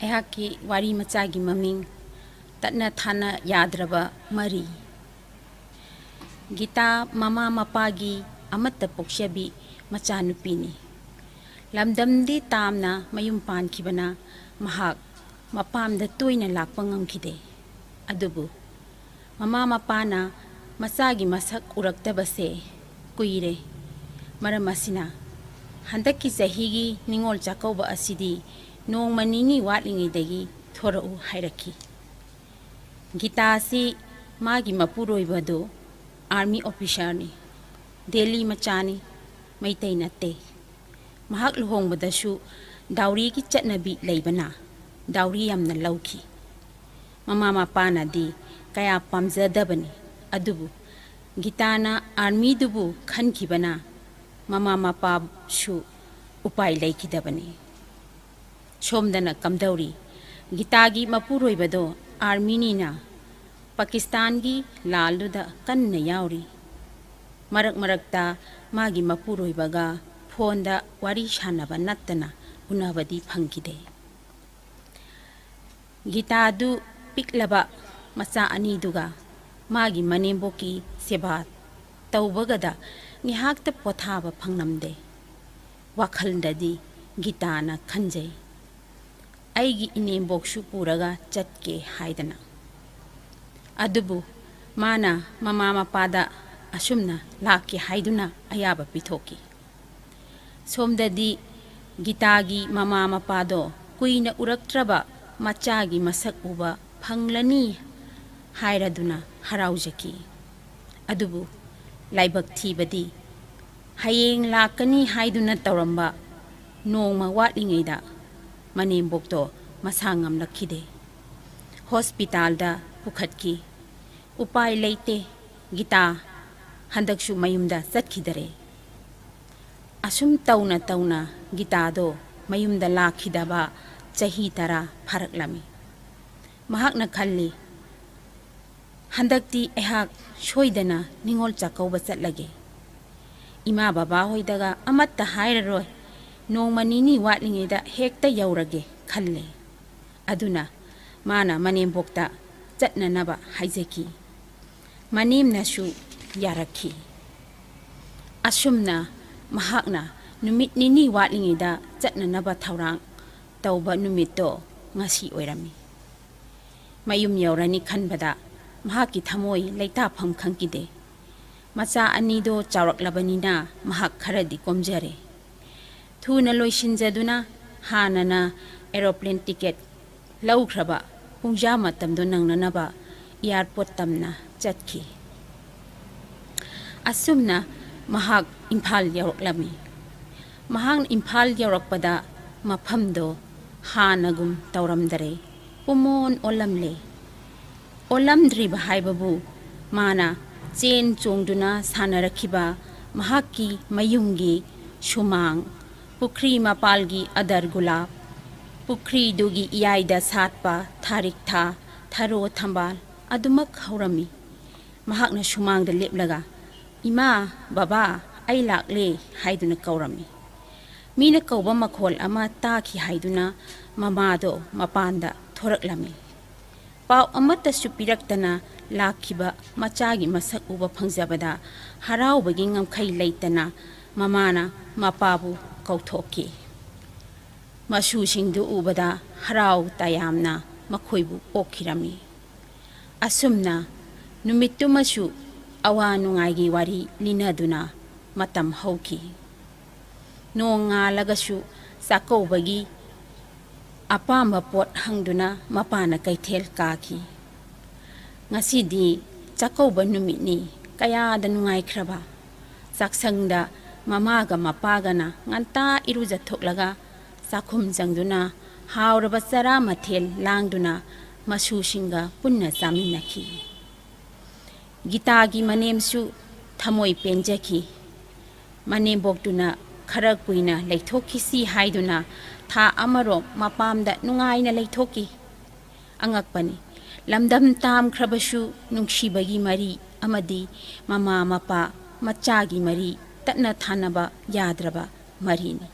ꯑꯩꯍꯥꯛꯀꯤ ꯋꯥꯔꯤ ꯃꯆꯥꯒꯤ ꯃꯃꯤꯡ ꯇꯠꯅ ꯊꯥꯅ ꯌꯥꯗ꯭ꯔꯕ ꯃꯔꯤ꯫ ꯒꯤꯇꯥ ꯃꯃꯥ ꯃꯄꯥꯒꯤ ꯑꯃꯠꯇ ꯄꯣꯛꯆꯕꯤ ꯃꯆꯥꯅꯨꯄꯤꯅꯤ꯫ ꯂꯝꯗꯝꯗꯤ ꯇꯥꯝꯅ ꯃꯌꯨꯝ ꯄꯥꯟꯈꯤꯕꯅ ꯃꯍꯥꯛ ꯃꯄꯥꯝꯗ ꯇꯣꯏꯅ ꯂꯥꯛꯄ ꯉꯝꯈꯤꯗꯦ꯫ ꯑꯗꯨꯕꯨ ꯃꯃꯥ ꯃꯄꯥꯅ ꯃꯆꯥꯒꯤ ꯃꯁꯛ ꯎꯔꯛꯇꯕꯁꯦ ꯀꯨꯏꯔꯦ꯫ ꯃꯔꯝ ꯑꯁꯤꯅ ꯍꯟꯗꯛꯀꯤ ꯆꯍꯤꯒꯤ ꯅꯤꯉꯣꯜ ꯆꯥꯛꯀꯧꯕ ꯑꯁꯤꯗꯤ ꯅꯣꯡꯃ ꯅꯤꯅꯤ ꯋꯥꯠꯂꯤꯉꯩꯗꯒꯤ ꯊꯣꯔꯛꯎ ꯍꯥꯏꯔꯛꯈꯤ꯫ ꯒꯤꯇꯥ ꯑꯁꯤ ꯃꯥꯒꯤ ꯃꯄꯨꯔꯣꯏꯕꯗꯨ ꯑꯥꯔꯃꯤ ꯑꯣꯐꯤꯁꯥꯔꯅꯤ, ꯗꯦꯜꯂꯤ ꯃꯆꯥꯅꯤ, ꯃꯩꯇꯩ ꯅꯠꯇꯦ꯫ ꯃꯍꯥꯛ ꯂꯨꯍꯣꯡꯕꯗꯁꯨ ꯗꯥꯎꯔꯤꯒꯤ ꯆꯠꯅꯕꯤ ꯂꯩꯕꯅ ꯗꯥꯎꯔꯤ ꯌꯥꯝꯅ ꯂꯧꯈꯤ꯫ ꯃꯃꯥ ꯃꯄꯥꯅꯗꯤ ꯀꯌꯥ ꯄꯥꯝꯖꯗꯕꯅꯤ꯫ ꯑꯗꯨꯕꯨ ꯒꯤꯇꯥꯅ ꯑꯥꯔꯃꯤꯗꯨꯕꯨ ꯈꯟꯈꯤꯕꯅ ꯃꯃꯥ ꯃꯄꯥꯁꯨ ꯎꯄꯥꯏ ꯂꯩꯈꯤꯗꯕꯅꯤ꯫ ꯁꯣꯝꯗꯅ ꯀꯝꯗꯧꯔꯤ? ꯒꯤꯇꯥꯒꯤ ꯃꯄꯨꯔꯣꯏꯕꯗꯣ ꯑꯥꯔꯃꯤꯅꯤꯅ ꯄꯥꯀꯤꯁꯇꯥꯟꯒꯤ ꯂꯥꯜꯗꯨꯗ ꯀꯟꯅ ꯌꯥꯎꯔꯤ꯫ ꯃꯔꯛ ꯃꯔꯛꯇ ꯃꯥꯒꯤ ꯃꯄꯨꯔꯣꯏꯕꯒ ꯐꯣꯟꯗ ꯋꯥꯔꯤ ꯁꯥꯟꯅꯕ ꯅꯠꯇꯅ ꯎꯅꯕꯗꯤ ꯐꯪꯈꯤꯗꯦ꯫ ꯒꯤꯇꯥꯗꯨ ꯄꯤꯛꯂꯕ ꯃꯆꯥ ꯑꯅꯤꯗꯨꯒ ꯃꯥꯒꯤ ꯃꯅꯦꯝꯕꯣꯛꯀꯤ ꯁꯦꯕꯥ ꯇꯧꯕꯒꯗ ꯉꯥꯏꯍꯥꯛꯇ ꯄꯣꯊꯥꯕ ꯐꯪꯂꯝꯗꯦ꯫ ꯋꯥꯈꯜꯗꯗꯤ ꯒꯤꯇꯥꯅ ꯈꯟꯖꯩ, ꯑꯩꯒꯤ ꯏꯅꯦꯝꯕꯣꯛꯁꯨ ꯄꯨꯔꯒ ꯆꯠꯀꯦ ꯍꯥꯏꯗꯅ꯫ ꯑꯗꯨꯕꯨ ꯃꯥꯅ ꯃꯃꯥ ꯃꯄꯥꯗ ꯑꯁꯨꯝꯅ ꯂꯥꯛꯀꯦ ꯍꯥꯏꯗꯨꯅ ꯑꯌꯥꯕ ꯄꯤꯊꯣꯛꯈꯤ꯫ ꯁꯣꯝꯗꯗꯤ ꯒꯤꯇꯥꯒꯤ ꯃꯃꯥ ꯃꯄꯥꯗꯣ ꯀꯨꯏꯅ ꯎꯔꯛꯇ꯭ꯔꯕ ꯃꯆꯥꯒꯤ ꯃꯁꯛ ꯎꯕ ꯐꯪꯂꯅꯤ ꯍꯥꯏꯔꯗꯨꯅ ꯍꯔꯥꯎꯖꯈꯤ꯫ ꯑꯗꯨꯕꯨ ꯂꯥꯏꯕꯛ ꯊꯤꯕꯗꯤ ꯍꯌꯦꯡ ꯂꯥꯛꯀꯅꯤ ꯍꯥꯏꯗꯨꯅ ꯇꯧꯔꯝꯕ ꯅꯣꯡꯃ ꯋꯥꯠꯂꯤꯉꯩꯗ ꯃꯅꯦꯝꯕꯣꯛꯇꯣ ꯃꯁꯥ ꯉꯝꯂꯛꯈꯤꯗꯦ꯫ ꯍꯣꯁꯄꯤꯇꯥꯜꯗ ꯄꯨꯈꯠꯈꯤ꯫ ꯎꯄꯥꯏ ꯂꯩꯇꯦ, ꯒꯤꯇꯥ ꯍꯟꯗꯛꯁꯨ ꯃꯌꯨꯝꯗ ꯆꯠꯈꯤꯗꯔꯦ꯫ ꯑꯁꯨꯝ ꯇꯧꯅ ꯇꯧꯅ ꯒꯤꯇꯥꯗꯣ ꯃꯌꯨꯝꯗ ꯂꯥꯛꯈꯤꯗꯕ ꯆꯍꯤ 10 ꯐꯥꯔꯛꯂꯝꯃꯤ꯫ ꯃꯍꯥꯛꯅ ꯈꯜꯂꯤ, ꯍꯟꯗꯛꯇꯤ ꯑꯩꯍꯥꯛ ꯁꯣꯏꯗꯅ ꯅꯤꯉꯣꯜ ꯆꯥꯛꯀꯧꯕ ꯆꯠꯂꯒꯦ꯫ ꯏꯃꯥ ꯕꯕꯥ ꯍꯣꯏꯗꯒ ꯑꯃꯠꯇ ꯍꯥꯏꯔꯔꯣꯏ, ꯅꯣꯡꯃ ꯅꯤꯅꯤ ꯋꯥꯠꯂꯤꯉꯩꯗ ꯍꯦꯛꯇ ꯌꯧꯔꯒꯦ ꯈꯜꯂꯦ꯫ ꯑꯗꯨꯅ ꯃꯥꯅ ꯃꯅꯦꯝꯕꯣꯛꯇ ꯆꯠꯅꯅꯕ ꯍꯥꯏꯖꯈꯤ꯫ ꯃꯅꯦꯝꯅꯁꯨ ꯌꯥꯔꯛꯈꯤ꯫ ꯑꯁꯨꯝꯅ ꯃꯍꯥꯛꯅ ꯅꯨꯃꯤꯠ ꯅꯤꯅꯤ ꯋꯥꯠꯂꯤꯉꯩꯗ ꯆꯠꯅꯅꯕ ꯊꯧꯔꯥꯡ ꯇꯧꯕ ꯅꯨꯃꯤꯠꯇꯣ ꯉꯁꯤ ꯑꯣꯏꯔꯝꯃꯤ꯫ ꯃꯌꯨꯝ ꯌꯧꯔꯅꯤ ꯈꯟꯕꯗ ꯃꯍꯥꯛꯀꯤ ꯊꯃꯣꯏ ꯂꯩꯇꯥꯐꯝ ꯈꯪꯈꯤꯗꯦ꯫ ꯃꯆꯥ ꯑꯅꯤꯗꯣ ꯆꯥꯎꯔꯛꯂꯕꯅꯤꯅ ꯃꯍꯥꯛ ꯈꯔꯗꯤ ꯀꯣꯝꯖꯔꯦ꯫ ꯊꯨꯅ ꯂꯣꯏꯁꯤꯟꯖꯗꯨꯅ ꯍꯥꯟꯅꯅ ꯑꯦꯔꯣꯄ꯭ꯂꯦꯟ ꯇꯤꯀꯦꯠ ꯂꯧꯈ꯭ꯔꯕ ꯄꯨꯡꯖꯥ ꯃꯇꯝꯗꯣ ꯅꯪꯅꯅꯕ ꯏꯌꯥꯔꯄꯣꯔꯠ ꯇꯝꯅ ꯆꯠꯈꯤ꯫ ꯑꯁꯨꯝꯅ ꯃꯍꯥꯛ ꯏꯝꯐꯥꯜ ꯌꯧꯔꯛꯂꯝꯃꯤ꯫ ꯃꯍꯥꯛꯅ ꯏꯝꯐꯥꯜ ꯌꯧꯔꯛꯄꯗ ꯃꯐꯝꯗꯣ ꯍꯥꯟꯅꯒꯨꯝ ꯇꯧꯔꯝꯗꯔꯦ, ꯄꯨꯝꯑꯣꯟ ꯑꯣꯜꯂꯝꯂꯦ꯫ ꯑꯣꯜꯂꯝꯗ꯭ꯔꯤꯕ ꯍꯥꯏꯕꯕꯨ ꯃꯥꯅ ꯆꯦꯟ ꯆꯣꯡꯗꯨꯅ ꯁꯥꯟꯅꯔꯛꯈꯤꯕ ꯃꯍꯥꯛꯀꯤ ꯃꯌꯨꯝꯒꯤ ꯁꯨꯃꯥꯡ, ꯄꯨꯈ꯭ꯔꯤ ꯃꯄꯥꯜꯒꯤ ꯑꯗꯔ ꯒꯨꯂꯥꯞ, ꯄꯨꯈ꯭ꯔꯤꯗꯨꯒꯤ ꯏꯌꯥꯏꯗ ꯁꯥꯠꯄ ꯊꯥꯔꯤꯛꯊꯥ, ꯊꯔꯣ ꯊꯝꯕꯥꯜ ꯑꯗꯨꯃꯛ ꯍꯧꯔꯝꯃꯤ꯫ ꯃꯍꯥꯛꯅ ꯁꯨꯃꯥꯡꯗ ꯂꯦꯞꯂꯒ ꯏꯃꯥ ꯕꯕꯥ ꯑꯩ ꯂꯥꯛꯂꯦ ꯍꯥꯏꯗꯨꯅ ꯀꯧꯔꯝꯃꯤ꯫ ꯃꯤꯅ ꯀꯧꯕ ꯃꯈꯣꯜ ꯑꯃ ꯇꯥꯈꯤ ꯍꯥꯏꯗꯨꯅ ꯃꯃꯥꯗꯣ ꯃꯄꯥꯟꯗ ꯊꯣꯔꯛꯂꯝꯃꯤ꯫ ꯄꯥꯎ ꯑꯃꯠꯇꯁꯨ ꯄꯤꯔꯛꯇꯅ ꯂꯥꯛꯈꯤꯕ ꯃꯆꯥꯒꯤ ꯃꯁꯛ ꯎꯕ ꯐꯪꯖꯕꯗ ꯍꯔꯥꯎꯕꯒꯤ ꯉꯝꯈꯩ ꯂꯩꯇꯅ ꯃꯃꯥꯅ ꯃꯄꯥꯕꯨ ꯀꯧꯊꯣꯛꯈꯤ꯫ ꯃꯁꯨꯁꯤꯡꯗꯨ ꯎꯕꯗ ꯍꯔꯥꯎ ꯇꯌꯥꯝꯅ ꯃꯈꯣꯏꯕꯨ ꯑꯣꯛꯈꯤꯔꯝꯃꯤ꯫ ꯑꯁꯨꯝꯅ ꯅꯨꯃꯤꯠꯇꯨꯃꯁꯨ ꯑꯋꯥ ꯅꯨꯡꯉꯥꯏꯒꯤ ꯋꯥꯔꯤ ꯂꯤꯅꯗꯨꯅ ꯃꯇꯝ ꯍꯧꯈꯤ꯫ ꯅꯣꯡ ꯉꯥꯜꯂꯒꯁꯨ ꯆꯥꯛꯀꯧꯕꯒꯤ ꯑꯄꯥꯝꯕ ꯄꯣꯠ ꯍꯪꯗꯨꯅ ꯃꯄꯥꯅ ꯀꯩꯊꯦꯜ ꯀꯥꯈꯤ꯫ ꯉꯁꯤꯗꯤ ꯆꯥꯛꯀꯧꯕ ꯅꯨꯃꯤꯠꯅꯤ, ꯀꯌꯥꯗ ꯅꯨꯡꯉꯥꯏꯈ꯭ꯔꯕ! ꯆꯥꯛꯁꯪꯗ ꯃꯃꯥꯒ ꯃꯄꯥꯒꯅ ꯉꯟꯇꯥ ꯏꯔꯨꯖꯊꯣꯛꯂꯒ ꯆꯥꯛꯈꯨꯝ ꯆꯪꯗꯨꯅ ꯍꯥꯎꯔꯕ ꯆꯔꯥ ꯃꯊꯦꯜ ꯂꯥꯡꯗꯨꯅ ꯃꯁꯨꯁꯤꯡꯒ ꯄꯨꯟꯅ ꯆꯥꯃꯤꯟꯅꯈꯤ꯫ ꯒꯤꯇꯥꯒꯤ ꯃꯅꯦꯝꯁꯨ ꯊꯃꯣꯏ ꯄꯦꯟꯖꯈꯤ꯫ ꯃꯅꯦꯝꯕꯣꯛꯇꯨꯅ ꯈꯔ ꯀꯨꯏꯅ ꯂꯩꯊꯣꯛꯈꯤꯁꯤ ꯍꯥꯏꯗꯨꯅ ꯊꯥ ꯑꯃꯔꯣꯝ ꯃꯄꯥꯝꯗ ꯅꯨꯡꯉꯥꯏꯅ ꯂꯩꯊꯣꯛꯈꯤ꯫ ꯑꯉꯛꯄꯅꯤ, ꯂꯝꯗꯝ ꯇꯥꯝꯈ꯭ꯔꯕꯁꯨ ꯅꯨꯡꯁꯤꯕꯒꯤ ꯃꯔꯤ ꯑꯃꯗꯤ ꯃꯃꯥ ꯃꯄꯥ ꯃꯆꯥꯒꯤ ꯃꯔꯤ ꯇꯠꯅ ꯊꯥꯅꯕ ꯌꯥꯗ꯭ꯔꯕ ꯃꯔꯤꯅꯤ꯫